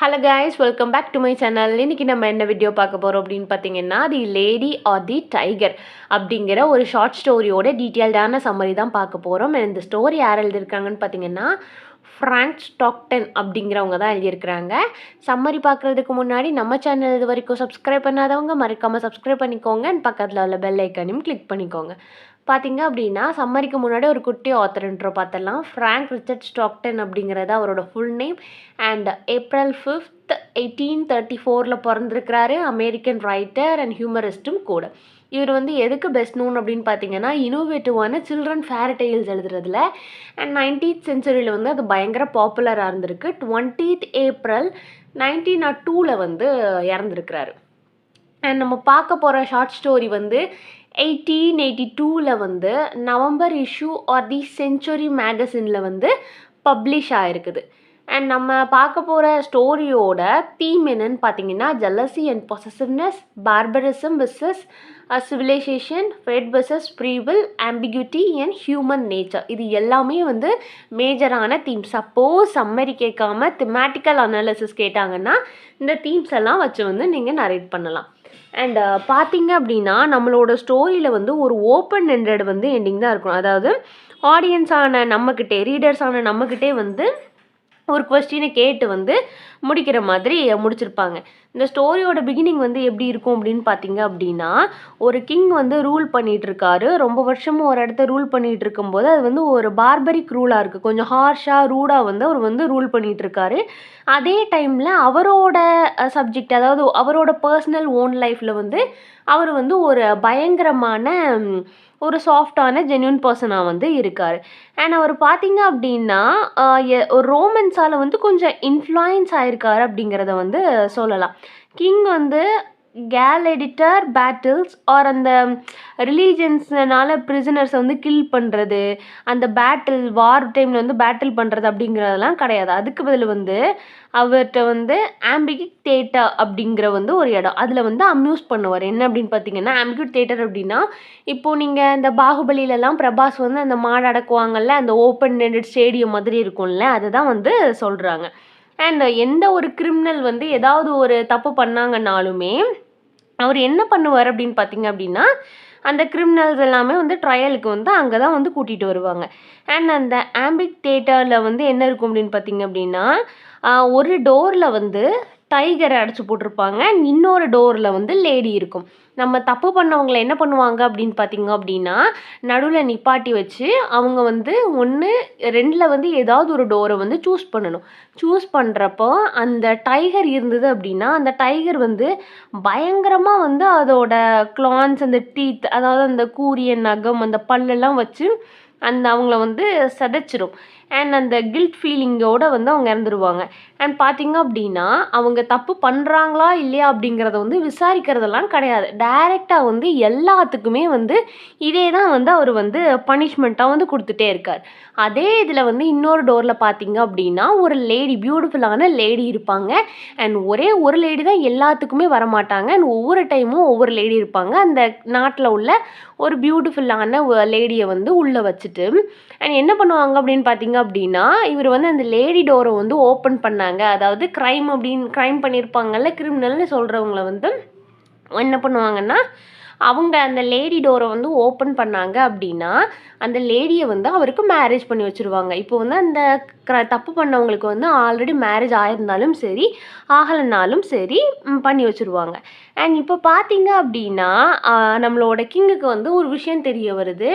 Hello guys, welcome back to my channel. இன்றைக்கி நம்ம என்ன வீடியோ பார்க்க போகிறோம் அப்படின்னு பார்த்தீங்கன்னா, the lady or the tiger அப்படிங்கிற ஒரு ஷார்ட் ஸ்டோரியோட டீட்டெயில்டான சம்மரி தான் பார்க்க போகிறோம். இந்த ஸ்டோரி யார் எழுதியிருக்காங்கன்னு பார்த்தீங்கன்னா, ஃப்ராங்க் ஸ்டாக்டன் அப்படிங்கிறவங்க தான் எழுதியிருக்கிறாங்க. சம்மரி பார்க்குறதுக்கு முன்னாடி நம்ம சேனல் இது வரைக்கும் சப்ஸ்கிரைப் பண்ணாதவங்க மறக்காமல் சப்ஸ்கிரைப் பண்ணிக்கோங்க. பக்கத்தில் உள்ள பெல் ஐக்கனையும் கிளிக் பண்ணிக்கோங்க. பார்த்தீங்க அப்படின்னா, சம்மரிக்கு முன்னாடி ஒரு குட்டி ஆத்தர் இன்ட்ரோ பார்த்துடலாம். ஃப்ராங்க் ரிச்சர்ட் ஸ்டாக்டன் அப்படிங்கிறது அவரோட full name. And April 5th 1834 பிறந்திருக்கிறாரு. அமெரிக்கன் ரைட்டர் அண்ட் ஹியூமரிஸ்ட்டும் கூட. இவர் வந்து எதுக்கு பெஸ்ட் நோன் அப்படின்னு பார்த்தீங்கன்னா, இனோவேட்டிவான சில்ட்ரன் ஃபேர் டெய்ல்ஸ் எழுதுறதுல. அண்ட் 19th சென்ச்சுரியில் வந்து அது பயங்கர பாப்புலராக இருந்திருக்கு. 20th April 1902 வந்து இறந்துருக்கிறாரு. அண்ட் நம்ம பார்க்க போகிற ஷார்ட் ஸ்டோரி வந்து 1882 வந்து November issue of the century மேகசினில் வந்து பப்ளிஷ் ஆகிருக்குது. அண்ட் நம்ம பார்க்க போகிற ஸ்டோரியோட தீம் என்னன்னு பார்த்தீங்கன்னா, jealousy and possessiveness, barbarism versus civilisation, fate versus free will, ambiguity and human nature. இது எல்லாமே வந்து மேஜரான தீம். சப்போஸ் சம்மரி கேட்காம திமேட்டிக்கல் அனாலிசிஸ் கேட்டாங்கன்னா இந்த தீம்ஸ் எல்லாம் வச்சு வந்து நீங்கள் நரேட் பண்ணலாம். அண்ட் பார்த்தீங்க அப்படின்னா, நம்மளோட ஸ்டோரியில் வந்து ஒரு ஓப்பன் எண்டட் வந்து எண்டிங் தான் இருக்கும். அதாவது ஆடியன்ஸான நம்மக்கிட்டே, ரீடர்ஸான நம்மக்கிட்டே வந்து ஒரு கொஸ்டினை கேட்டு வந்து முடிக்கிற மாதிரி முடிச்சிருப்பாங்க. இந்த ஸ்டோரியோட பிகினிங் வந்து எப்படி இருக்கும் அப்படின்னு பார்த்தீங்க அப்படின்னா, ஒரு கிங் வந்து ரூல் பண்ணிகிட்டு இருக்காரு. ரொம்ப வருஷமும் ஒரு இடத்த ரூல் பண்ணிகிட்டு இருக்கும்போது அது வந்து ஒரு பார்பரிக் ரூலாக இருக்குது. கொஞ்சம் ஹார்ஷாக ரூடாக வந்து அவர் வந்து ரூல் பண்ணிகிட்டு இருக்காரு. அதே டைமில் அவரோட சப்ஜெக்ட், அதாவது அவரோட பர்சனல் ஓன் லைஃப்பில் வந்து அவர் வந்து ஒரு பயங்கரமான ஒரு சாஃப்டான ஜென்யூன் பர்சனாக வந்து இருக்கார். அண்ட் அவர் பார்த்தீங்க அப்படின்னா ஒரு ரோமன்ஸால் வந்து கொஞ்சம் இன்ஃப்ளூயன்ஸ் ஆகிருக்காரு அப்படிங்கிறத வந்து சொல்லலாம். கிங் வந்து கேல் எடிட்டர் பேட்டில்ஸ் ஆர் அந்த ரிலீஜன்ஸ்னால பிரிசனர்ஸை வந்து கில் பண்ணுறது, அந்த பேட்டில் வார் டைமில் வந்து பேட்டில் பண்ணுறது அப்படிங்கிறதெல்லாம் கிடையாது. அதுக்கு பதில் வந்து அவர்கிட்ட வந்து ஆம்பிகிக் தேட்டர் அப்படிங்கிற வந்து ஒரு இடம், அதில் வந்து அம்யூஸ் பண்ணுவார். என்ன அப்படின்னு பார்த்தீங்கன்னா, ஆம்பிகிக் தேட்டர் அப்படின்னா, இப்போது நீங்கள் இந்த பாகுபலியிலலாம் பிரபாஸ் வந்து அந்த மாடு அடக்குவாங்கல்ல, அந்த ஓப்பன் எண்டட் ஸ்டேடியம் மாதிரி இருக்கும்ல, அதுதான் வந்து சொல்கிறாங்க. அண்ட் எந்த ஒரு கிரிமினல் வந்து ஏதாவது ஒரு தப்பு பண்ணாங்கன்னாலுமே அவர் என்ன பண்ணுவார் அப்படின்னு பார்த்தீங்க அப்படின்னா, அந்த கிரிமினல்ஸ் எல்லாமே வந்து ட்ரையலுக்கு வந்து அங்கே தான் வந்து கூட்டிகிட்டு வருவாங்க. அண்ட் அந்த ஆம்பிக் தேட்டரில் வந்து என்ன இருக்கும் அப்படின்னு பார்த்தீங்க அப்படின்னா, ஒரு டோரில் வந்து டைகரை அடைச்சி போட்டிருப்பாங்க. இன்னொரு டோரில் வந்து லேடி இருக்கும். நம்ம தப்பு பண்ணவங்களை என்ன பண்ணுவாங்க அப்படின்னு பார்த்தீங்க அப்படின்னா, நடுவில் நிப்பாட்டி வச்சு அவங்க வந்து 1 2ல் வந்து ஏதாவது ஒரு டோரை வந்து சூஸ் பண்ணணும். சூஸ் பண்ணுறப்போ அந்த டைகர் இருந்தது அப்படின்னா, அந்த டைகர் வந்து பயங்கரமாக வந்து அதோட க்ளான்ஸ், அந்த டீத், அதாவது அந்த கூரிய நகம், அந்த பல்லெல்லாம் வச்சு அந்த அவங்கள வந்து சிதைச்சிரும். அண்ட் அந்த கில்ட் ஃபீலிங்கோடு வந்து அவங்க இறந்துருவாங்க. அண்ட் பார்த்தீங்க அப்படின்னா, அவங்க தப்பு பண்ணுறாங்களா இல்லையா அப்படிங்கிறத வந்து விசாரிக்கிறதெல்லாம் கிடையாது. டைரெக்டாக வந்து எல்லாத்துக்குமே வந்து இதே தான் வந்து அவர் வந்து பனிஷ்மெண்ட்டாக வந்து கொடுத்துட்டே இருக்கார். அதே இதில் வந்து இன்னொரு டோரில் பார்த்தீங்க அப்படின்னா, ஒரு லேடி, பியூட்டிஃபுல்லான லேடி இருப்பாங்க. அண்ட் ஒரே ஒரு லேடி தான் எல்லாத்துக்குமே வரமாட்டாங்க. அண்ட் ஒவ்வொரு டைமும் ஒவ்வொரு லேடி இருப்பாங்க. அந்த நாட்டில் உள்ள ஒரு பியூட்டிஃபுல்லான லேடியை வந்து உள்ளே வச்சுட்டு அண்ட் என்ன பண்ணுவாங்க அப்படின்னு பார்த்தீங்க அப்படின்னா, இவர் வந்து அந்த லேடி டோரை வந்து ஓப்பன் பண்ணாங்க. அதாவது க்ரைம் பண்ணியிருப்பாங்கல்ல, கிரிமினல்னு சொல்கிறவங்கள வந்து என்ன பண்ணுவாங்கன்னா, அவங்க அந்த லேடி டோரை வந்து ஓப்பன் பண்ணாங்க அப்படின்னா, அந்த லேடியை வந்து அவருக்கு மேரேஜ் பண்ணி வச்சுருவாங்க. இப்போ வந்து அந்த தப்பு பண்ணவங்களுக்கு வந்து ஆல்ரெடி மேரேஜ் ஆகிருந்தாலும் சரி, ஆகலைனாலும் சரி பண்ணி வச்சுருவாங்க. அண்ட் இப்போ பார்த்தீங்க அப்படின்னா, நம்மளோட கிங்குக்கு வந்து ஒரு விஷயம் தெரிய வருது.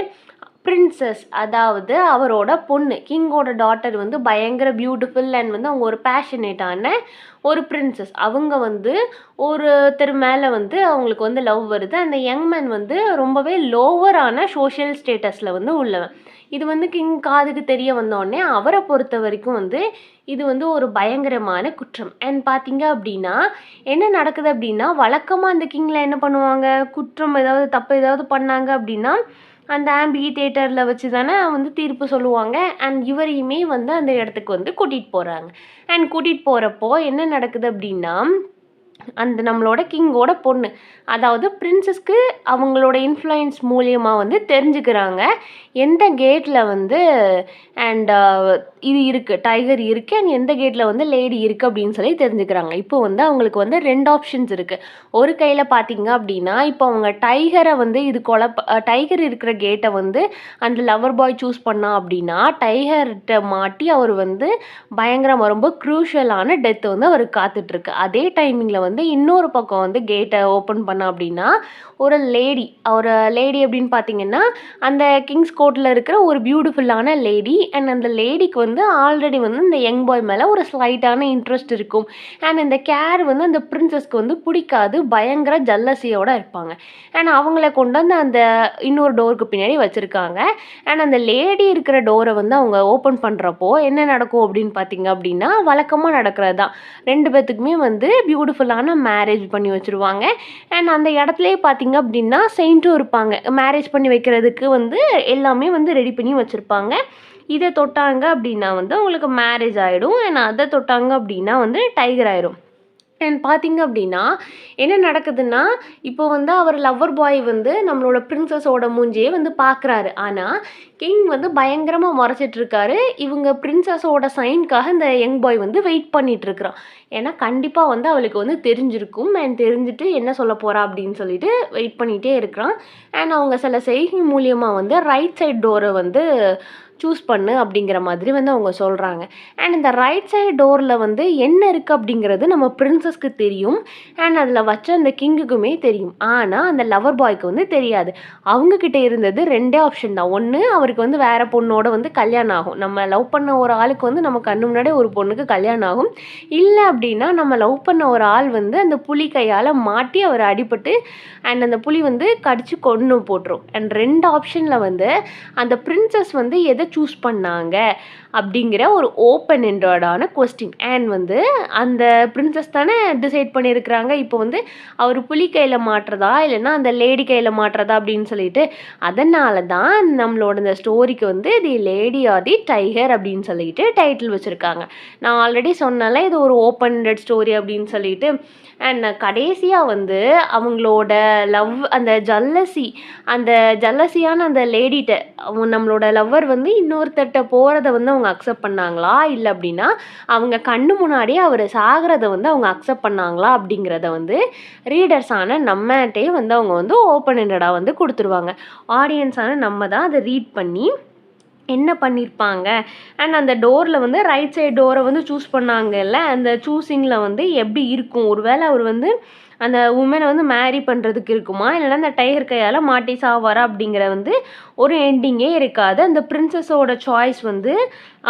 பிரின்சஸ், அதாவது அவரோட பொண்ணு, கிங்கோட டாட்டர் வந்து பயங்கர பியூட்டிஃபுல் அண்ட் வந்து அவங்க ஒரு பேஷனேட்டான ஒரு பிரின்சஸ். அவங்க வந்து ஒருத்தர் மேலே வந்து அவங்களுக்கு வந்து லவ் வருது. அந்த யங் மேன் வந்து ரொம்பவே லோவரான சோஷியல் ஸ்டேட்டஸில் வந்து உள்ளவன். இது வந்து கிங் காதுக்கு தெரிய வந்தோடனே அவரை பொறுத்த வரைக்கும் வந்து இது வந்து ஒரு பயங்கரமான குற்றம். அண்ட் பார்த்தீங்க அப்படின்னா என்ன நடக்குது அப்படின்னா, வழக்கமாக அந்த கிங்கில் என்ன பண்ணுவாங்க, குற்றம் ஏதாவது தப்பு ஏதாவது பண்ணாங்க அப்படின்னா அந்த ஆம்பி தியேட்டரில் வச்சு தானே வந்து தீர்ப்பு சொல்லுவாங்க. அண்ட் இவரையுமே வந்து அந்த இடத்துக்கு வந்து கூட்டிகிட்டு போகிறாங்க. அண்ட் கூட்டிகிட்டு போகிறப்போ என்ன நடக்குது அப்படின்னா, அந்த நம்மளோட கிங்கோட பொண்ணு. அதாவது பிரின்சஸ்க்கு அவங்களோட இன்ஃப்ளூயன்ஸ் மூலியமா வந்து தெரிஞ்சுக்கிறாங்க. எந்த கேட்ல வந்து அண்ட் இது இருக்கு, டைகர் இருக்கு. அண்ட் எந்த கேட்ல வந்து லேடி இருக்கு அப்படின்னு சொல்லி தெரிஞ்சுக்கிறாங்க. இப்போ வந்து அவங்களுக்கு வந்து 2 ஆப்ஷன்ஸ் இருக்கு. ஒரு கையில பார்த்தீங்க அப்படின்னா, இப்போ அவங்க டைகரை வந்து இது டைகர் இருக்கிற கேட்டை வந்து அந்த லவர் பாய் சூஸ் பண்ணா அப்படின்னா, டைகர்கிட்ட மாட்டி அவர் வந்து பயங்கரமா ரொம்ப க்ரூஷியலான டெத் வந்து அவருக்கு காத்துட்ருக்கு. அதே டைமிங்கில் வந்து இன்னொரு பக்கம் வந்து கேட்டை ஓப்பன் பண்ண அப்படின்னா ஒரு லேடி அப்படின்னு பார்த்தீங்கன்னா அந்த கிங்ஸ் கோர்ட்டில் இருக்கிற ஒரு பியூட்டிஃபுல்லான லேடி. அண்ட் அந்த லேடிக்கு வந்து ஆல்ரெடி வந்து இந்த யங் பாய் மேலே ஒரு ஸ்லைட்டான இன்ட்ரெஸ்ட் இருக்கும். அண்ட் இந்த கேர் வந்து அந்த பிரின்சஸ்க்கு வந்து பிடிக்காது, பயங்கர ஜல்லசியோடு இருப்பாங்க. அண்ட் அவங்கள கொண்டு வந்து அந்த இன்னொரு டோருக்கு பின்னாடி வச்சுருக்காங்க. அண்ட் அந்த லேடி இருக்கிற டோரை வந்து அவங்க ஓப்பன் பண்ணுறப்போ என்ன நடக்கும் அப்படின்னு பார்த்தீங்க அப்படின்னா வழக்கமாக நடக்கிறது தான். 2 பேத்துக்குமே வந்து பியூட்டிஃபுல்லான மேரேஜ் பண்ணி வச்சுருவாங்க. அண்ட் அந்த இடத்துலையே பார்த்தீங்க அப்படின்னா செயின்ட்டும் இருப்பாங்க. மேரேஜ் பண்ணி வைக்கிறதுக்கு வந்து எல்லாமே வந்து ரெடி பண்ணி வச்சுருப்பாங்க. இதை தொட்டாங்க அப்படின்னா வந்து அவங்களுக்கு மேரேஜ் ஆகிடும். அண்ட் அதை தொட்டாங்க அப்படின்னா வந்து டைகர் ஆயிடும். அண்ட் பார்த்தீங்க அப்படின்னா என்ன நடக்குதுன்னா, இப்போ வந்து அவர் லவ்வர் பாய் வந்து நம்மளோட பிரின்சஸோட மூஞ்சியே வந்து பார்க்குறாரு. ஆனால் கிங் வந்து பயங்கரமாக மறைச்சிட்ருக்காரு. இவங்க பிரின்சஸோட சைனுக்காக இந்த யங் பாய் வந்து வெயிட் பண்ணிகிட்ருக்குறான். ஏன்னா கண்டிப்பாக வந்து அவளுக்கு வந்து தெரிஞ்சிருக்கும். அண்ட் தெரிஞ்சுட்டு என்ன சொல்ல போகிறா அப்படின்னு சொல்லிட்டு வெயிட் பண்ணிகிட்டே இருக்கிறான். அண்ட் அவங்க சில செய்கை மூலியமாக வந்து ரைட் சைட் டோரை வந்து சூஸ் பண்ணு அப்படிங்கிற மாதிரி வந்து அவங்க சொல்கிறாங்க. அண்ட் இந்த ரைட் சைடு டோரில் வந்து என்ன இருக்குது அப்படிங்கிறது நம்ம பிரின்சஸ்க்கு தெரியும். அண்ட் அதில் வச்ச அந்த கிங்குக்குமே தெரியும். ஆனால் அந்த லவர் பாய்க்கு வந்து தெரியாது. அவங்கக்கிட்ட இருந்தது 2 ஆப்ஷன் தான். ஒன்று அவருக்கு வந்து வேறு பொண்ணோட வந்து கல்யாணம் ஆகும். நம்ம லவ் பண்ண ஒரு ஆளுக்கு வந்து நம்ம கண்ணு முன்னாடி ஒரு பொண்ணுக்கு கல்யாணம் ஆகும். இல்லை அப்படின்னா நம்ம லவ் பண்ண ஒரு ஆள் வந்து அந்த புலி கையால் மாட்டி அவர் அடிபட்டு அண்ட் அந்த புலி வந்து கடிச்சு கொன்று போட்டுரும். அண்ட் 2 ஆப்ஷனில் வந்து அந்த பிரின்சஸ் வந்து எதை சூஸ் பண்ணாங்க அப்படிங்கிற ஒரு ஓப்பன் எண்டடான கொஸ்டின். அண்ட் வந்து அந்த பிரின்சஸ் தானே டிசைட் பண்ணியிருக்கிறாங்க இப்போ வந்து அவர் புலி கையில் மாட்டுறதா இல்லைன்னா அந்த லேடி கையில் மாட்டுறதா அப்படின்னு சொல்லிட்டு. அதனால தான் நம்மளோட இந்த ஸ்டோரிக்கு வந்து தி லேடி ஆர் தி டைகர் அப்படின்னு சொல்லிட்டு டைட்டில் வச்சுருக்காங்க. நான் ஆல்ரெடி சொன்னால இது ஒரு ஓப்பன் எண்டட் ஸ்டோரி அப்படின்னு சொல்லிட்டு. அண்ட் கடைசியாக வந்து அவங்களோட அந்த ஜல்லசியான அந்த லேடிட்ட நம்மளோட லவ்வர் வந்து இன்னொருத்தட்ட போகிறத வந்து அவங்க அக்செப்ட் பண்ணாங்களா, இல்லை அப்படின்னா அவங்க கண்ணு முன்னாடியே அவர் சாகிறத வந்து அவங்க அக்செப்ட் பண்ணாங்களா அப்படிங்கிறத வந்து ரீடர்ஸான நம்மகிட்டே வந்து அவங்க வந்து ஓப்பன் எண்டடாக வந்து கொடுத்துருவாங்க. ஆடியன்ஸான நம்ம தான் அதை ரீட் பண்ணி என்ன பண்ணியிருப்பாங்க. அண்ட் அந்த டோரில் வந்து ரைட் சைடு டோரை வந்து சூஸ் பண்ணாங்கல்ல, அந்த சூஸிங்கில் வந்து எப்படி இருக்கும், ஒருவேளை அவர் வந்து அந்த உமனை வந்து மேரி பண்ணுறதுக்கு இருக்குமா, இல்லைன்னா அந்த டைகர் கையால் மாட்டி சாவாரா அப்படிங்கிற வந்து ஒரு எண்டிங்கே இருக்காது. அந்த பிரின்சஸோட சாய்ஸ் வந்து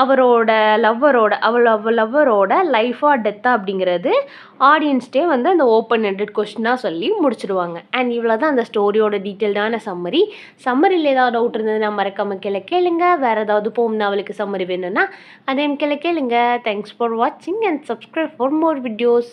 அவரோட லவ்வரோட லைஃபா டெத்தா அப்படிங்கிறது ஆடியன்ஸ்டே வந்து அந்த ஓப்பன் எண்டட் கொஸ்டினாக சொல்லி முடிச்சிடுவாங்க. அண்ட் இவ்வளோ தான் அந்த ஸ்டோரியோட டீட்டெயில்டான சம்மரியில் ஏதாவது டவுட் இருந்ததுன்னா மறக்காமல் கேளுங்க. வேறு ஏதாவது போம் நாவலுக்கு சம்மரி வேணும்னா அதையும் கேளுங்க. தேங்க்ஸ் ஃபார் வாட்சிங் and subscribe for more videos.